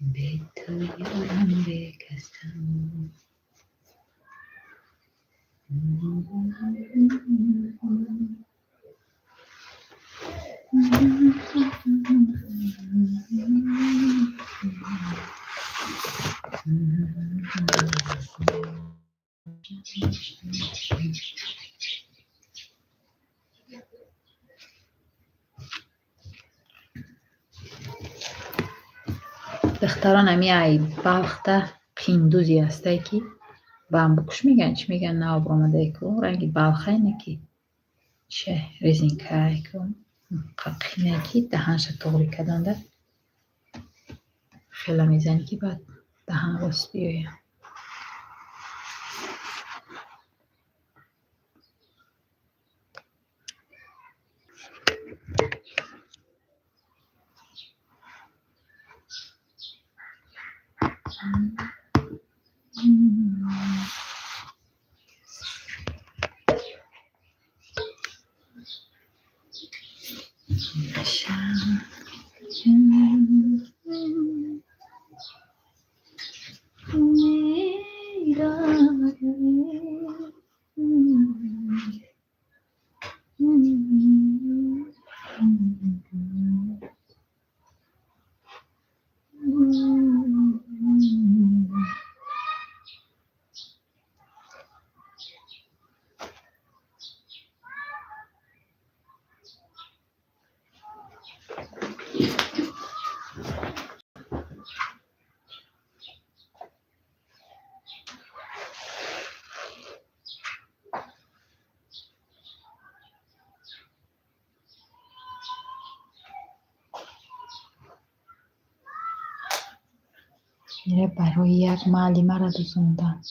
به تو یارم بکشم دختران همی باخته قیندوزی هسته که بامبوکش میگن چی میگن نو آمده که رنگی بالخای نکی چه ریزینکای که قیمه که دهنش توری کدانده خیلی میزنی که بعد دهن راست بیایم میره برای یک معلمه را دوزوندن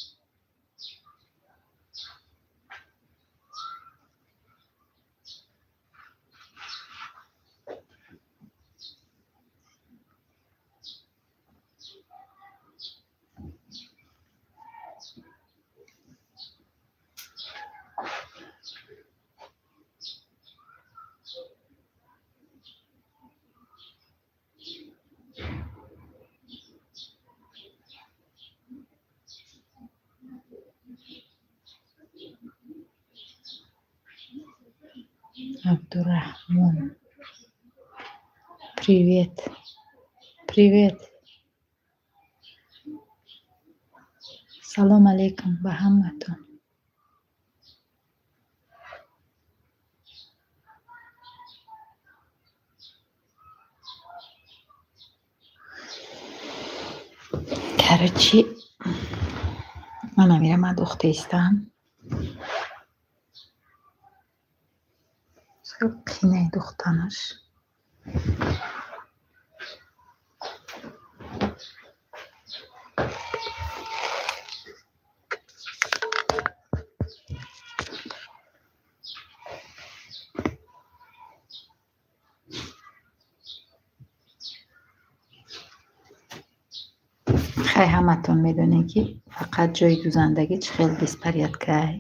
عبدالرحمن привет привет салом алейкум ба ҳаматон. короче манам ирама духтаистам қинай духтанаш хай ҳаматон медонед ки фақат ҷои дузандагӣ чӣ хел беспорядкай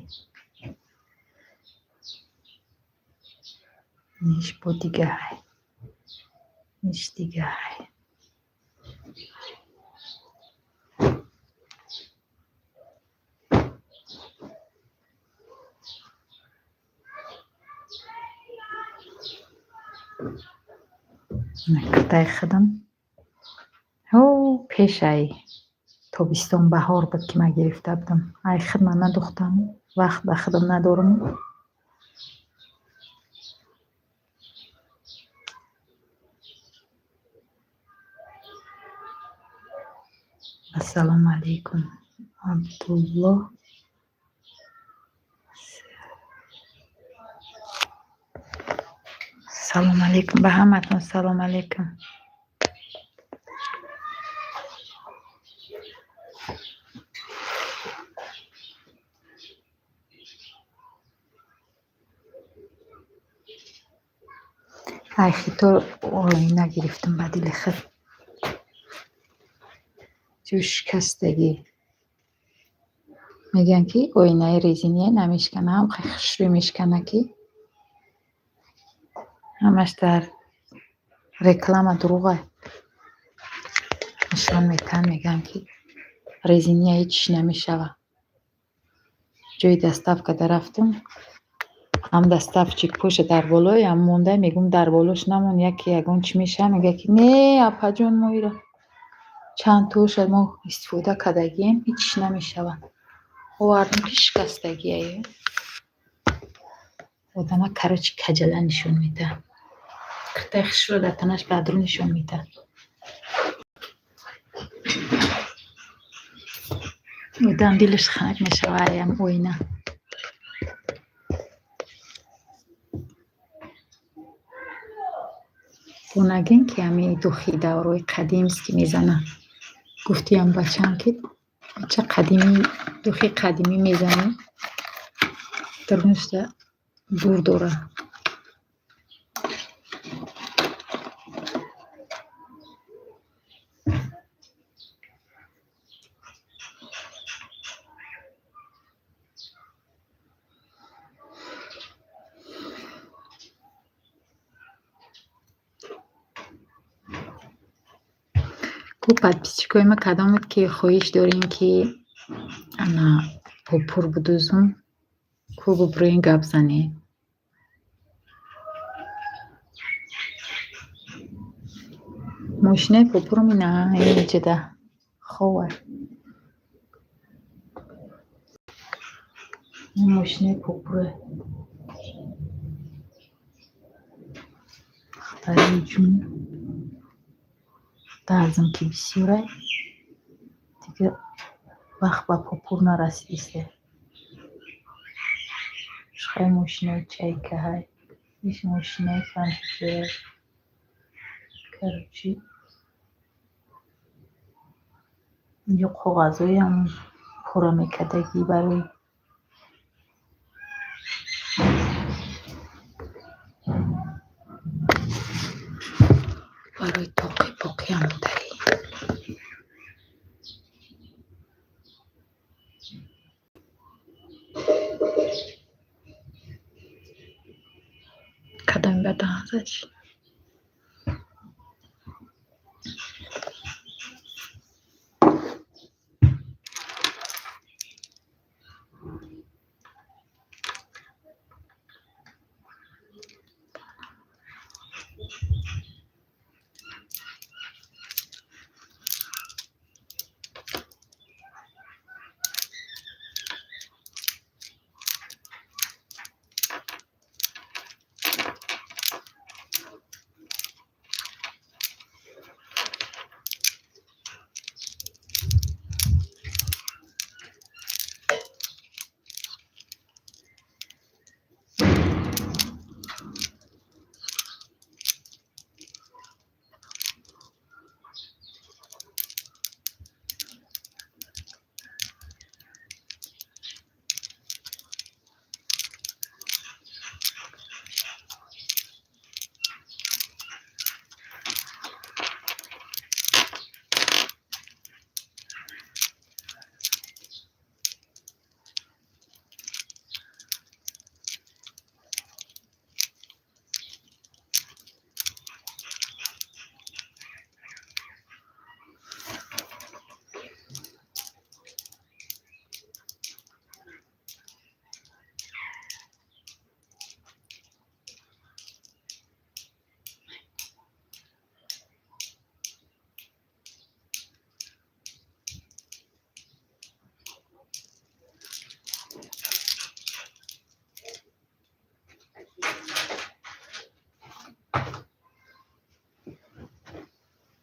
ниш бо дигай ниш дигай накатай хидам пешай тобистон баҳор буд ки ман гирифта будам ай хидман надухтам вақт ба хидам надорам ассалому алейкум абдулло салом алейкум ба ҳаматон салом алейкум ай хито оина гирифтам ба дили хид ҷо шикастагӣ мегӯянд ки оинаи резиние намешкана ҳам хушрӯй мешкана ки ҳамаш дар реклама дурӯғе нишон метан мегӯянд ки резиния ҳеҷ намешава ҷои доставка дарафтум ҳам доставчик пӯша дар болои ҳам монда мегӯм дар болош намон яке ягон чӣ меша мега ки не апаҷон мо иро чанд тоша мо истифода кардагием ҳеҷ намешава овардам ки шикастагие одама карочи каҷала нишон медиҳад қитай хушро дар танаш бадру нишон медиҳад одам дилаш ханак мешава аям оина бо нагин ки ҳамин духи даврои қадимист ки мезанад гуфтиям бачам ки бача қадимӣ духи қадимӣ мезанӣ дурнушта бур дора ку подписчикои ма кадомед ки хоҳиш дорем ки ана попур будузум ку бубурӯин гап занем мошинаи попурум ина инҷида ховар мошинаи попуре хатари ҷун дарзам ки бисёрай дига вақт ба попур нарасидисе шхай мошинаи чайка ҳай иш мошинаи фанҷуҷе короче ё коғазоям пурра мекардагӣ барои тоқи поқи амодарӣ кадом бадан зач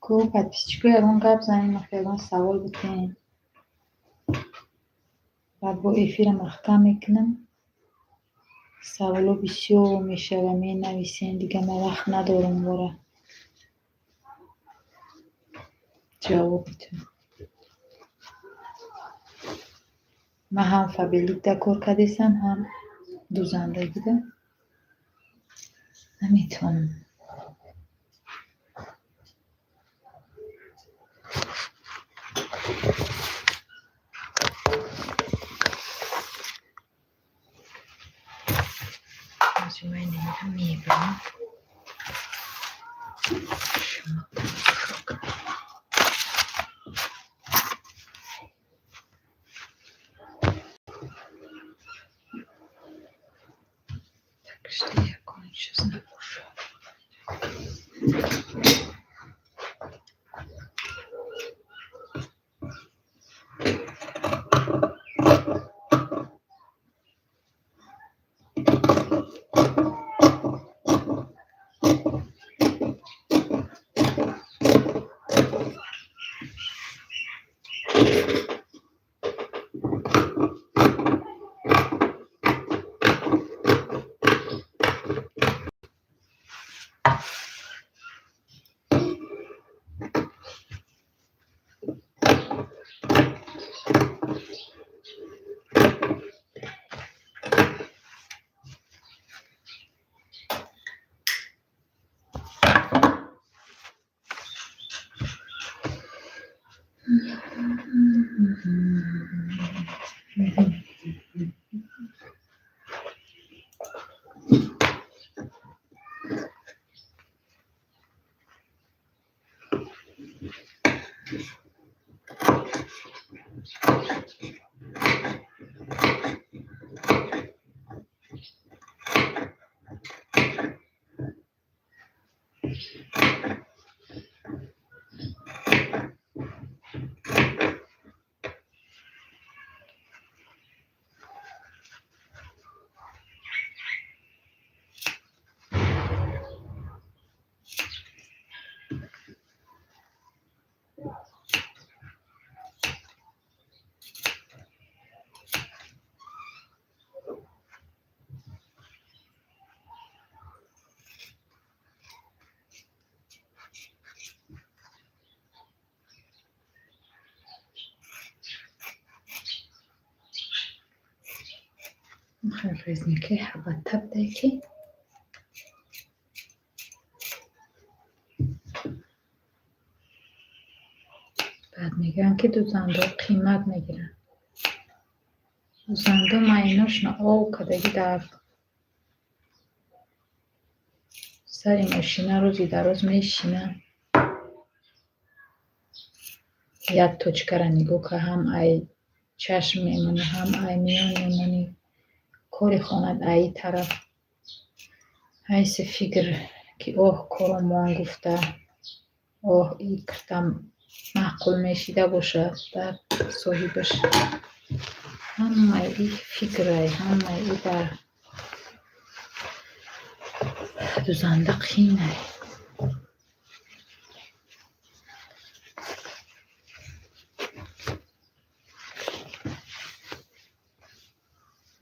подписчику ягон гап занем, ягон савол бутем. بعد با افیرم اختم میکنم. سوالو بسیار میشه و می نویسین دیگه من وقت ندارم برای جوابتون. من هم فابریک دکور کردم هم دوزندگی ده. نمیتونم. از من نمیدونم میبرم. شما تکشتی یکون چیز نباشه. خیلی ریزنیکی حبت تب دیکی. بعد میگن که دوزنده قیمت میگیرن. دوزنده مایناشنا او کدگی در سری ماشینه روزی در روز میشینن. یک توچکر نگو که هم ای چشم میمونی هم ای میان میمونی. کاری خواند ای طرف حیث فکر که اوه کارم وان گفته اوه ای کردم معقول میشیده باشه در صاحبش. همه ای فکره همه ای در دوزنده قینه.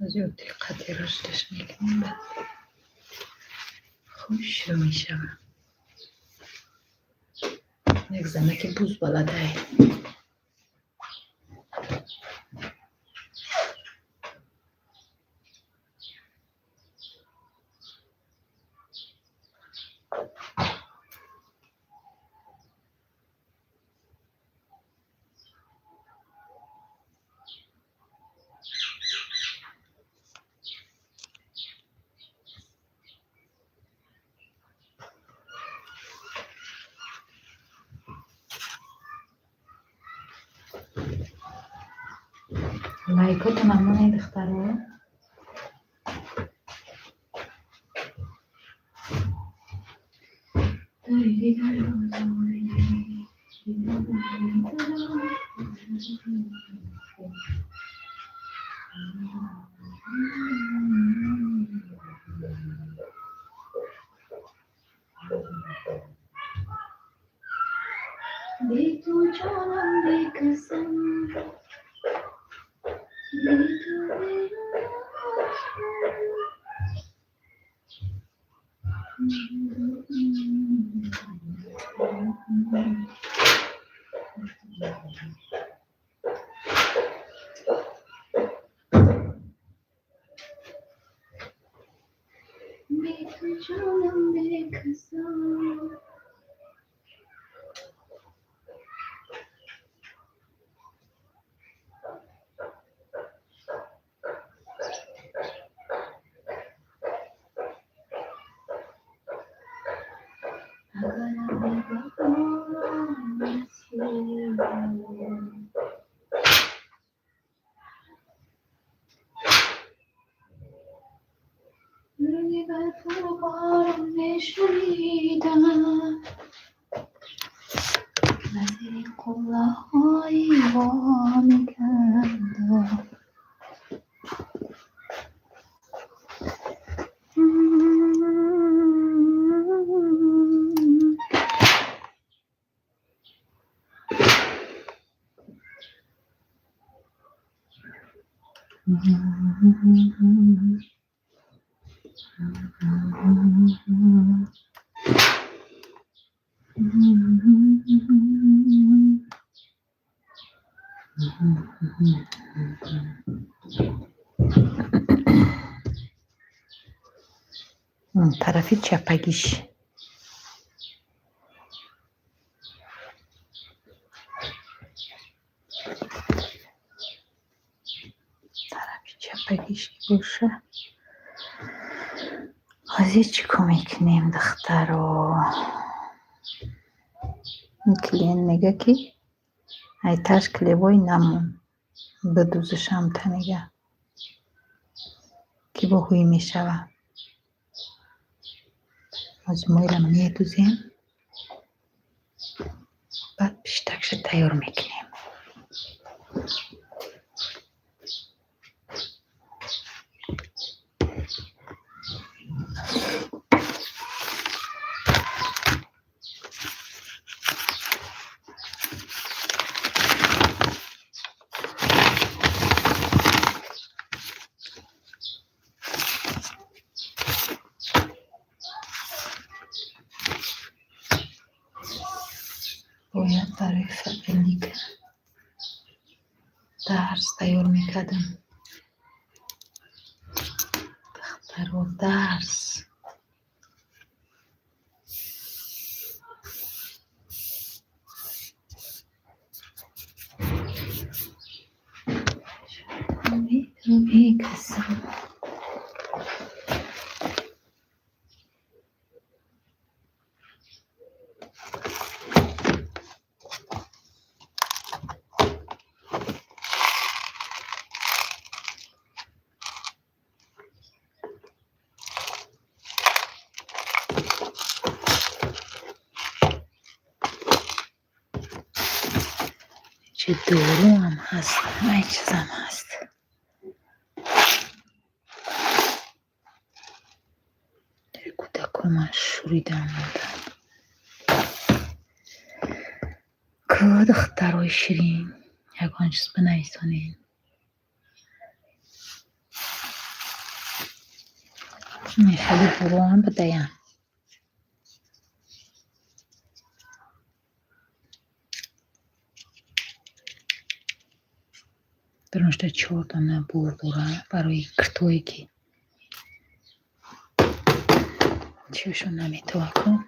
از یه دقیقتی رشدش میکنم خوش رو میشم. یک زنه که بوز بلده لایکات ممنون این دختره. جانم بی قسم بی تو بی تو جانم بی قسم. تو بارم نشویدم وزیر قله های وا میکردم اون طرفی چپگیش باشه. حاضر چی میکنیم دخترو؟ این کلین میگه که ای تاش کلیبای نمون بدوزشم تنگه که با خوی میشوه. از مویرم میدوزیم بعد پشتکش تیار میکنیم. باید برای فقیلیک درس تیار میکردم. دختر و درس میکسم. چه دورو هم هست، همه چیز هم هست. در کودکو من شوریدم بودم که دخترهای شیرین یکان چیز بنویسانین. خیلی برو هم بدهیم. برنشته 4 دانه بردوره برای کرتویی که چیوشون نمیتوه کن.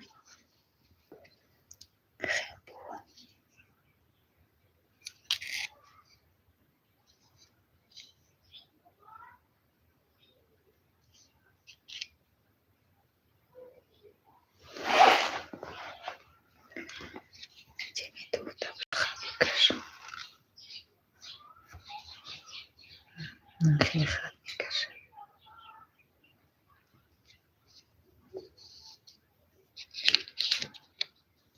خیلی خط میکشه.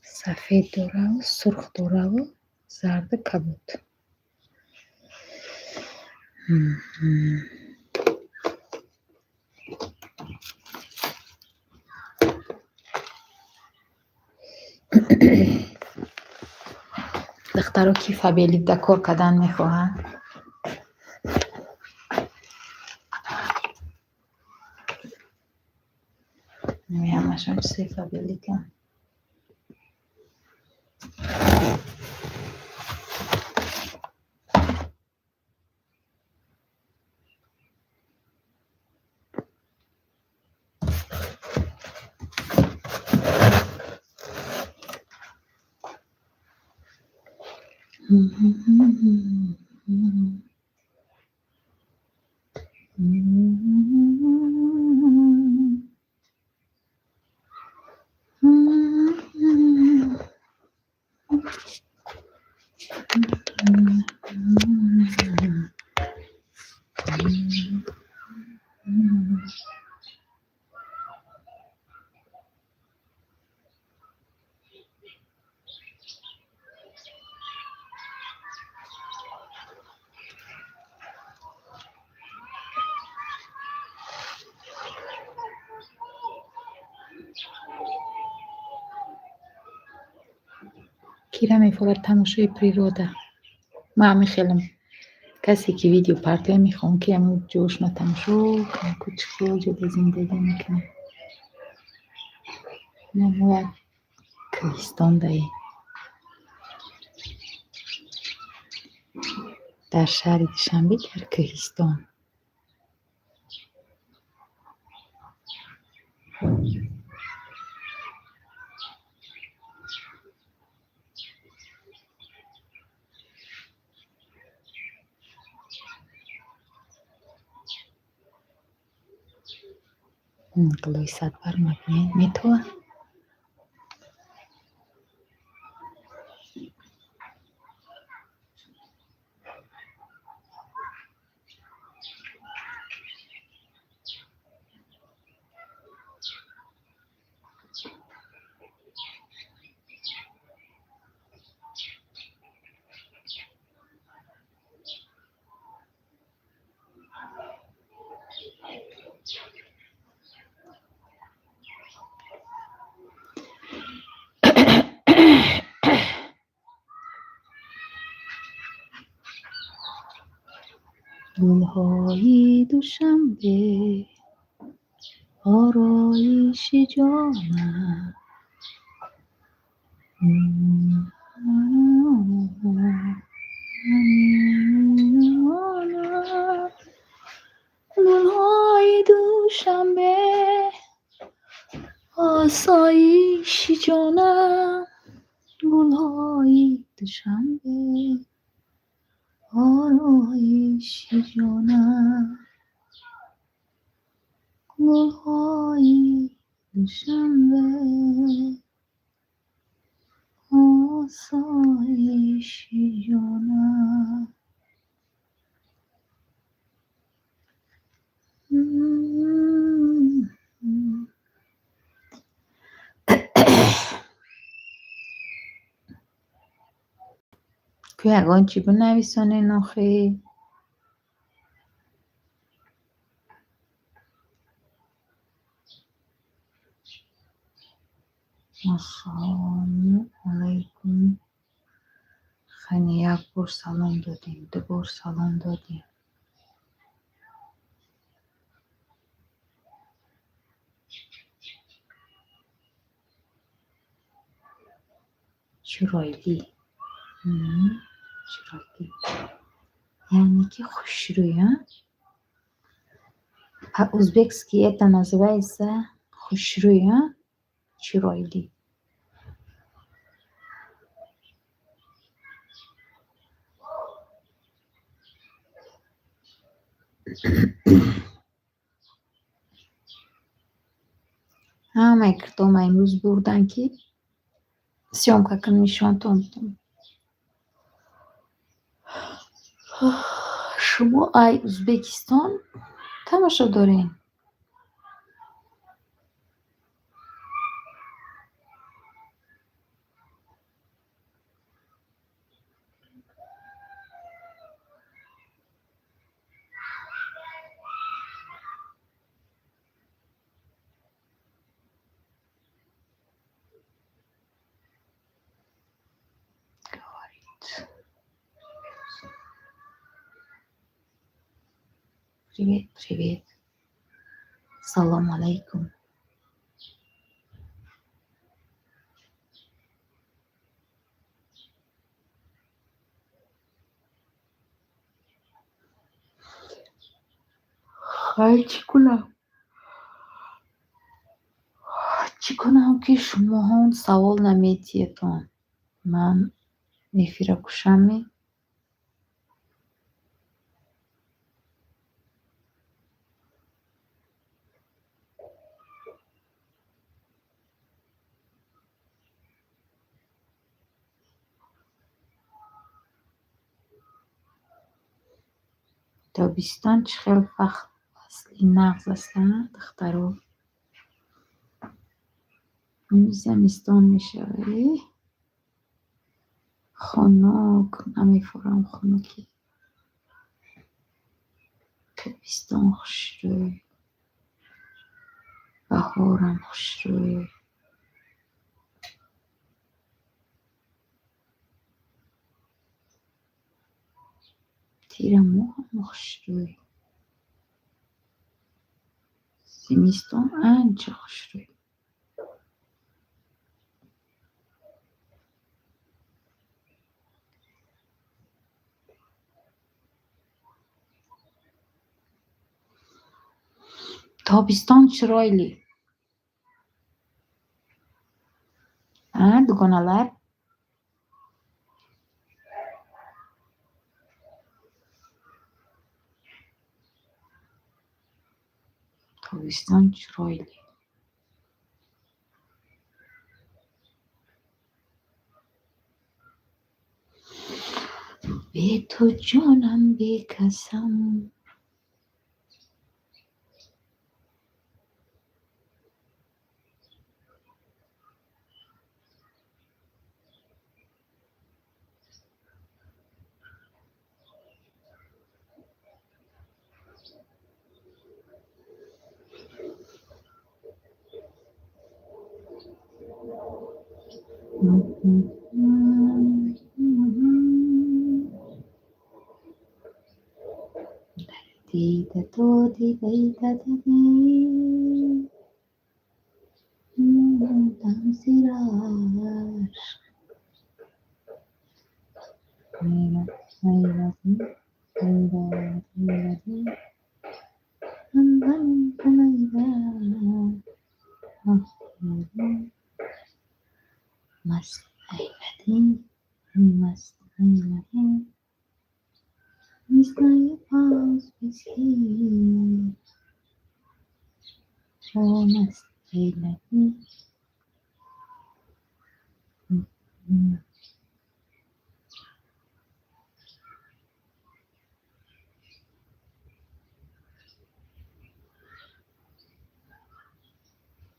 سفید دوره و سرخ دوره و زرد کبود. духтаро ки фабелида кор кардан мехоҳанд? ҳамашон чизи фабелика. кира мефорад тамошои природа. ман мехелем касе ки видео партия мехоҳам ки ҳамин ҷошно тамошо кунам ку чӣ ҷода зиндагӣ мекунам. мо як кӯҳистон даем дар шаҳри душанбе дар кӯҳистон. қилои Садбар метавад گل‌های دوشنبه آرایش جانم گل‌های دوشنبه آسایش جانم گل‌های دوشنبه آرایش جانم گل‌های دوشنبه آسایش جانم. که یگان چی بنویسانه ناخی السلام علیکم. خیلی یک بار سلام دادیم، دو بار سلام دادیم. چرایلی چرایلی یعنی که خوشروی ها по-узбекски это называется خوشروی ها چرایلی. همه کردام امروز بردن که съемка کنیشان شما ای ازبکستان تماشا دارین. говорит Привет, привет. Салам алейкум. خیلی چی کنم که شما هم سوال نمیتیتون. من ефира кушами. Тобистон чӣ хел фасли нағз астанд духтаро? зимистон мешавад хунук намефурам хунуки. тобистон хушрӯй, баҳорам хушрӯй. тирамоҳам хушрӯй. зимистон анча хушрӯй. тобистон чиройлӣ. дугоналар тобистон чиройлӣ. бе ту ҷонам бекасам. دیده تو دیده موندم زیر عشق. مست ایلدی مست ایلدی میزنی باز بسی مست ایلدی